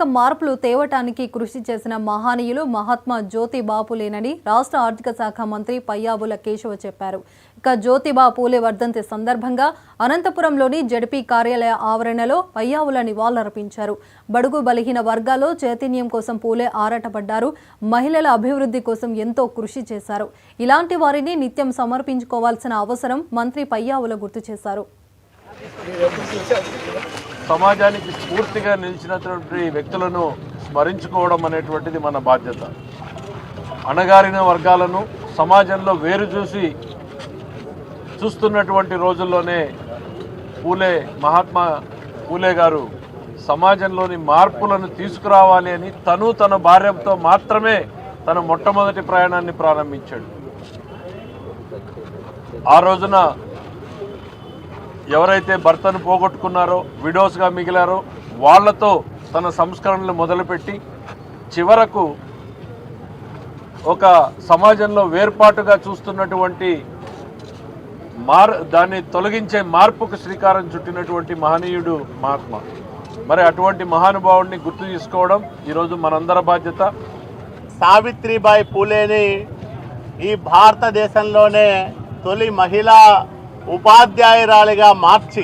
అనేక మార్పులు తేవటానికి కృషి చేసిన మహనీయులు మహాత్మా జ్యోతిబా పూలేనని రాష్ట్ర ఆర్థిక శాఖ మంత్రి పయ్యావుల కేశవ చెప్పారు. ఇక జ్యోతిబా పూలే వర్ధంతి సందర్భంగా అనంతపురంలోని జడ్పీ కార్యాలయ ఆవరణలో పయ్యావుల నివాళులర్పించారు. బడుగు బలహీన వర్గాల్లో చైతన్యం కోసం పూలే ఆరాటపడ్డారు. మహిళల అభివృద్ధి కోసం ఎంతో కృషి చేశారు. ఇలాంటి వారిని నిత్యం సమర్పించుకోవాల్సిన అవసరం మంత్రి పయ్యావుల గుర్తు చేశారు. సమాజానికి స్ఫూర్తిగా నిలిచినటువంటి వ్యక్తులను స్మరించుకోవడం అనేటువంటిది మన బాధ్యత. అణగారిన వర్గాలను సమాజంలో వేరు చూస్తున్నటువంటి రోజుల్లోనే మహాత్మా పూలే గారు సమాజంలోని మార్పులను తీసుకురావాలి అని తన భార్యతో మాత్రమే తన మొట్టమొదటి ప్రయాణాన్ని ప్రారంభించాడు. ఆ రోజున ఎవరైతే భర్తను పోగొట్టుకున్నారో, విడోస్గా మిగిలారో వాళ్లతో తన సంస్కరణలు మొదలుపెట్టి చివరకు ఒక సమాజంలో వేర్పాటుగా చూస్తున్నటువంటి దాన్ని తొలగించే మార్పుకు శ్రీకారం చుట్టినటువంటి మహనీయుడు మహాత్మా. మరి అటువంటి మహానుభావుడిని గుర్తు తీసుకోవడం ఈరోజు మనందరి బాధ్యత. సావిత్రిబాయి పూలేని ఈ భారతదేశంలోనే తొలి మహిళా ఉపాధ్యాయురాలిగా మార్చి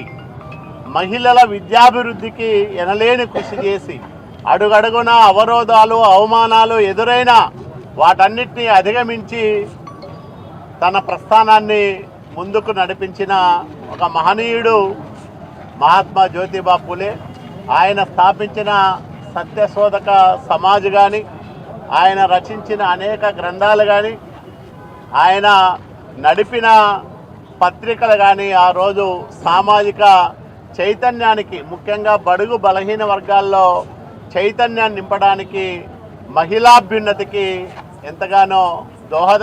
మహిళల విద్యాభివృద్ధికి ఎనలేని కృషి చేసి అడుగడుగున అవరోధాలు అవమానాలు ఎదురైన వాటన్నిటినీ అధిగమించి తన ప్రస్థానాన్ని ముందుకు నడిపించిన ఒక మహనీయుడు మహాత్మా జ్యోతిబా పూలే. ఆయన స్థాపించిన సత్యశోధక సమాజ్ కానీ, ఆయన రచించిన అనేక గ్రంథాలు కానీ, ఆయన నడిపిన పత్రికలు కానీ ఆ రోజు సామాజిక చైతన్యానికి, ముఖ్యంగా బడుగు బలహీన వర్గాల్లో చైతన్యాన్ని నింపడానికి, మహిళాభ్యున్నతికి ఎంతగానో దోహదం